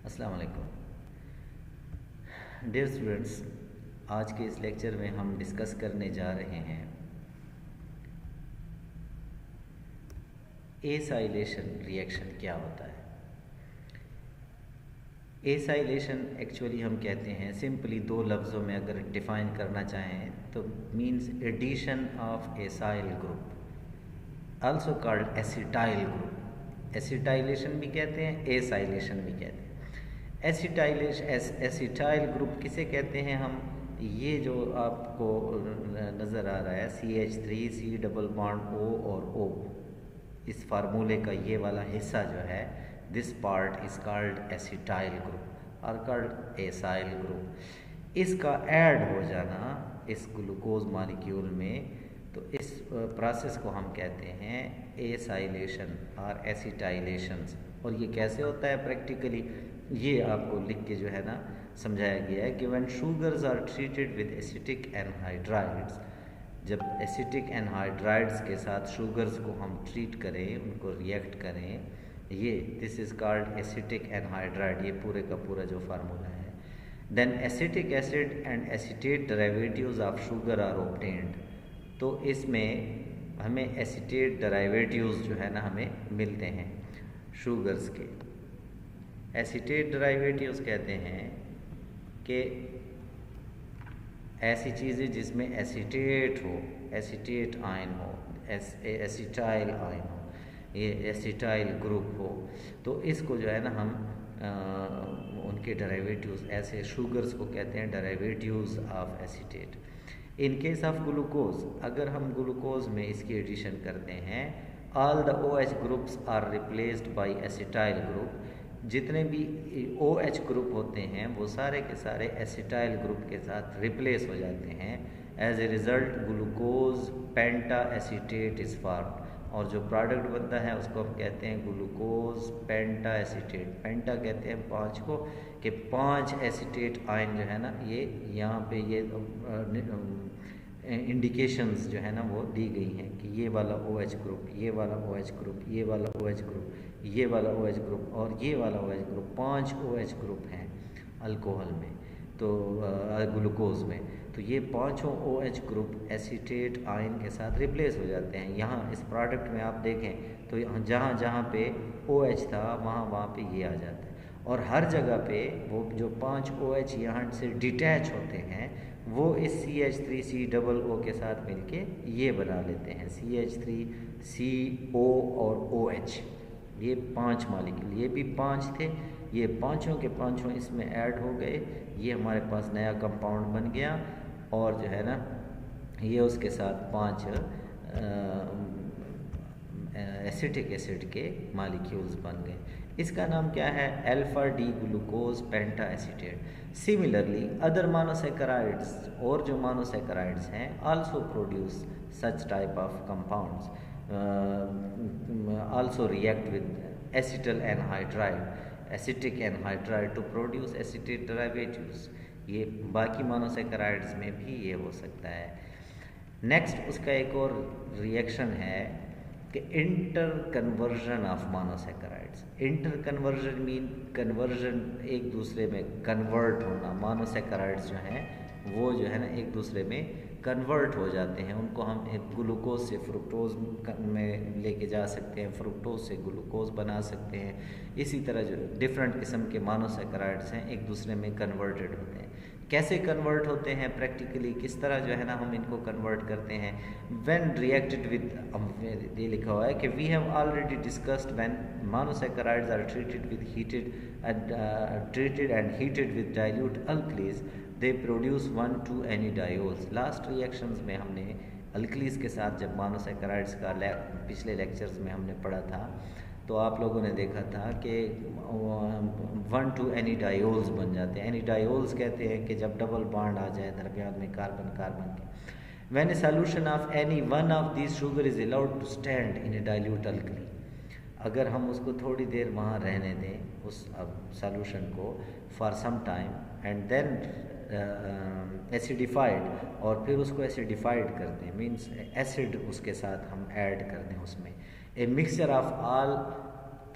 अस्सलाम वालेकुम dear students. आज के इस लेक्चर में हम डिस्कस करने जा रहे हैं एसाइलेशन रिएक्शन क्या होता है। एसाइलेशन एक्चुअली हम कहते हैं, सिंपली दो लफ्ज़ों में अगर डिफ़ाइन करना चाहें तो means addition of acyl group, also called acetyl group. Acetylation भी कहते हैं, एसाइलेशन भी कहते हैं। एसिटाइल ग्रुप किसे कहते हैं हम? ये जो आपको नज़र आ रहा है CH3 C double bond O और O, इस फार्मूले का ये वाला हिस्सा जो है, this part is called acetyl group और कॉल्ड एसाइल ग्रुप। इसका ऐड हो जाना इस ग्लूकोज मॉलिक्यूल में, तो इस प्रोसेस को हम कहते हैं एसाइलेशन और एसिटाइलेशन। और ये कैसे होता है प्रैक्टिकली, ये आपको लिख के जो है ना समझाया गया है कि when sugars are treated with acetic anhydrides, जब एसिटिक एनहाइड्राइड्स के साथ शुगर्स को हम ट्रीट करें, उनको रिएक्ट करें, ये this is called acetic anhydride, ये पूरे का पूरा जो फार्मूला है। Then acetic acid and acetate derivatives of sugar are obtained, तो इसमें हमें एसिटेट डेरिवेटिव्स जो है ना हमें मिलते हैं शुगर्स के। एसिटेट डेरिवेटिव्स कहते हैं कि ऐसी चीज़ें जिसमें एसिटेट हो, एसिटेट आयन हो, एसिटाइल आयन हो, ये एसिटाइल ग्रुप हो, तो इसको जो है ना हम उनके डेरिवेटिव्स, ऐसे शुगर्स को कहते हैं derivatives of acetate. In case of glucose, अगर हम ग्लूकोज में इसकी एडिशन करते हैं, all the OH groups are replaced by acetyl group. जितने भी OH ग्रुप होते हैं वो सारे के सारे एसिटाइल ग्रुप के साथ रिप्लेस हो जाते हैं। As a result glucose penta acetate is formed, और जो प्रोडक्ट बनता है उसको हम कहते हैं ग्लूकोज पेंटा एसीटेट। पेंटा कहते हैं 5 को, कि 5 एसीटेट आयन जो है ना, ये यहाँ पे ये इंडिकेशंस जो है ना वो दी गई हैं कि ये वाला OH ग्रुप, ये वाला OH ग्रुप, ये वाला OH ग्रुप, ये वाला OH ग्रुप और ये वाला OH ग्रुप, 5 OH ग्रुप हैं अल्कोहल में, तो ग्लूकोज में। तो ये पांचों OH ग्रुप एसीटेट आयन के साथ रिप्लेस हो जाते हैं। यहाँ इस प्रोडक्ट में आप देखें तो जहाँ जहाँ पे OH था वहाँ पे ये आ जाता है, और हर जगह पे वो जो 5 OH यहाँ से डिटैच होते हैं वो इस CH3COO के साथ मिलके ये बना लेते हैं CH3CO और OH। ये 5 मॉलिक्यूल, ये भी 5 थे, ये पांचों के पांचों इसमें ऐड हो गए, ये हमारे पास नया कंपाउंड बन गया, और जो है ना ये उसके साथ 5 एसिटिक एसिड के मॉलिक्यूल्स बन गए। इसका नाम क्या है? Alpha D glucose penta acetate. Similarly other monosaccharides, और जो मोनोसैकेराइड्स हैं, also produce such type of compounds, also react with acetyl anhydride, acetic anhydride to produce acetate derivatives. ये बाकी मोनोसैकेराइड्स में भी ये हो सकता है। नेक्स्ट उसका एक और रिएक्शन है कि inter conversion of monosaccharides. Inter conversion mean conversion, एक दूसरे में कन्वर्ट होना। मोनोसैकेराइड्स जो हैं वो जो है ना एक दूसरे में कन्वर्ट हो जाते हैं, उनको हम ग्लूकोज से फ्रुक्टोज में लेके जा सकते हैं, फ्रुक्टोज से ग्लूकोज बना सकते हैं। इसी तरह जो डिफरेंट किस्म के मोनोसैकेराइड्स हैं एक दूसरे में कन्वर्टेड होते हैं। कैसे कन्वर्ट होते हैं प्रैक्टिकली, किस तरह जो है ना हम इनको कन्वर्ट करते हैं? व्हेन रिएक्टेड विद, ये लिखा हुआ है कि we have already discussed when monosaccharides are treated and heated with dilute alkalies, they produce 1,2-एनिडायोल्स। लास्ट रिएक्शंस में हमने अल्कलीज के साथ जब मोनोसैकेराइड्स का पिछले लेक्चर्स में हमने पढ़ा था, तो आप लोगों ने देखा था कि 1,2-एनिडायोल्स बन जाते हैं। एनिडायोल्स कहते हैं कि जब डबल बॉन्ड आ जाए दरमियान में कार्बन कार्बन के। When a solution of any one of these sugar is allowed to stand in a dilute alkali, अगर हम उसको थोड़ी देर वहाँ रहने दें उस सॉल्यूशन को for some time, and then acidified, और फिर उसको एसिडिफाइड कर दें, मीन्स एसिड उसके साथ हम ऐड कर दें उसमें, a mixture of all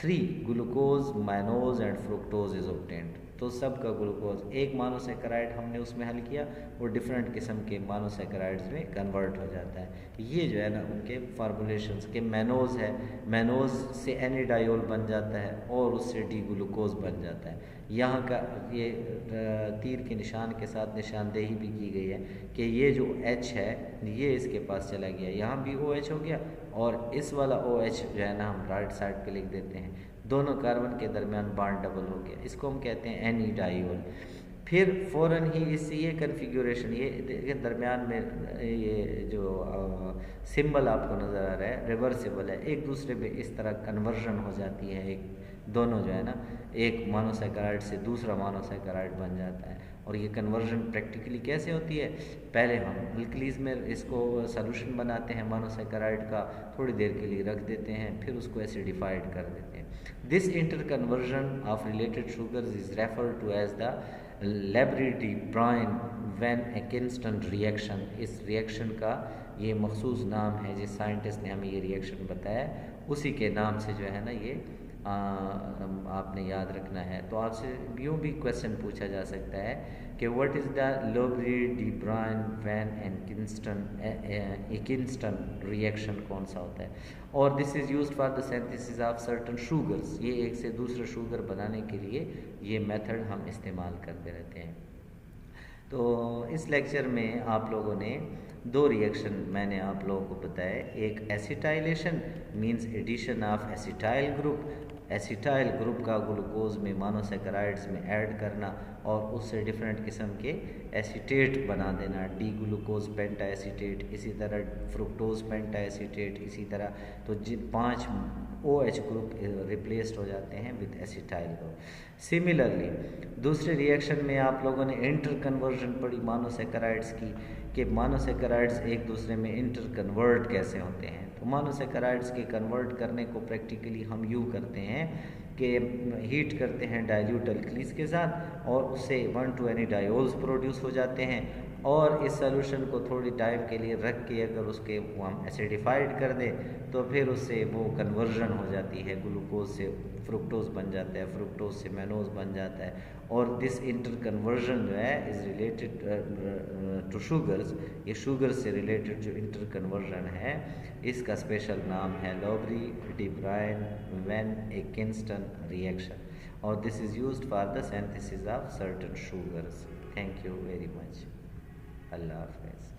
3 glucose, mannose and fructose is obtained. तो सबका ग्लूकोज एक मोनोसेकेराइड हमने उसमें हल किया, वो डिफरेंट किस्म के मोनोसेकेराइड्स में कन्वर्ट हो जाता है। ये जो है ना उनके फार्मूलेशंस के मैनोज है, मैनोज से एनिडायोल बन जाता है और उससे डी ग्लूकोज बन जाता है। यहाँ का ये तीर के निशान के साथ निशानदेही भी की गई है कि ये जो H है ये इसके पास चला गया, यहाँ भी OH हो गया और इस वाला OH जो है ना हम राइट साइड पे लिख देते हैं, दोनों कार्बन के दरमियान बॉन्ड डबल हो गया, इसको हम कहते हैं एनिडायोल। फिर फ़ौरन ही इससे ये कन्फिग्यूरेशन, ये देखिए दरमियान में ये जो सिंबल आपको नज़र आ रहा है रिवर्सिबल है, एक दूसरे पे इस तरह कन्वर्जन हो जाती है, एक दोनों जो है ना एक मोनोसेकेराइड से दूसरा मोनोसेकेराइड बन जाता है। और ये कन्वर्जन प्रैक्टिकली कैसे होती है, पहले हम अल्कलीज में इसको सॉल्यूशन बनाते हैं मोनोसेकेराइड का, थोड़ी देर के लिए रख देते हैं, फिर उसको एसिडिफाइड कर देते हैं। This inter conversion of related sugars is referred to as the Lobry de Bruyn van Ekenstein reaction. इस रिएक्शन का ये मखसूस नाम है, जिस साइंटिस्ट ने हमें ये रिएक्शन बताया उसी के नाम से जो है ना ये आपने याद रखना है। तो आपसे यूँ भी क्वेश्चन पूछा जा सकता है कि what is the Lobry de Bruyn van and Ekenstein reaction, कौन सा होता है। और this is used for the synthesis of certain sugars, ये एक से दूसरा शुगर बनाने के लिए ये मेथड हम इस्तेमाल करते रहते हैं। तो इस लेक्चर में आप लोगों ने 2 रिएक्शन मैंने आप लोगों को बताया, एक acetylation means addition of acetyl group, acetyl group का ग्लूकोज में मोनोसेकेराइड्स में ऐड करना और उससे डिफरेंट किस्म के एसीटेट बना देना, डी ग्लूकोज पेंटा एसीटेट, इसी तरह फ्रुक्टोज पेंटा एसीटेट, इसी तरह तो 5 OH ग्रुप रिप्लेस्ड हो जाते हैं विद एसिटाइल ग्रुप। सिमिलरली दूसरे रिएक्शन में आप लोगों ने इंटर कन्वर्जन पढ़ी मोनोसेकेराइड्स की, कि मोनोसेकेराइड्स एक दूसरे में इंटर कन्वर्ट कैसे होते हैं। तो मोनोसेकेराइड्स के कन्वर्ट करने को प्रैक्टिकली हम यूँ करते हैं कि हीट करते हैं डाइल्यूट अल्कलीज के साथ और उससे 1,2 एनिडायोल्स प्रोड्यूस हो जाते हैं, और इस सॉल्यूशन को थोड़ी टाइम के लिए रख के अगर उसके वो हम एसिडिफाइड कर दें तो फिर उससे वो कन्वर्जन हो जाती है, ग्लूकोज से फ्रुक्टोज बन जाता है, फ्रुक्टोज से मैनोज बन जाता है। और दिस इंटर कन्वर्जन जो है इज़ रिलेटेड टू शुगर्स, ये शुगर से रिलेटेड जो इंटर कन्वर्जन है इसका स्पेशल नाम है लेब्री-डी-ब्रायन वैन किंस्टन रिएक्शन, और this is used for the synthesis of certain sugars. Thank you very much. अल्लाह हाफ़िज़।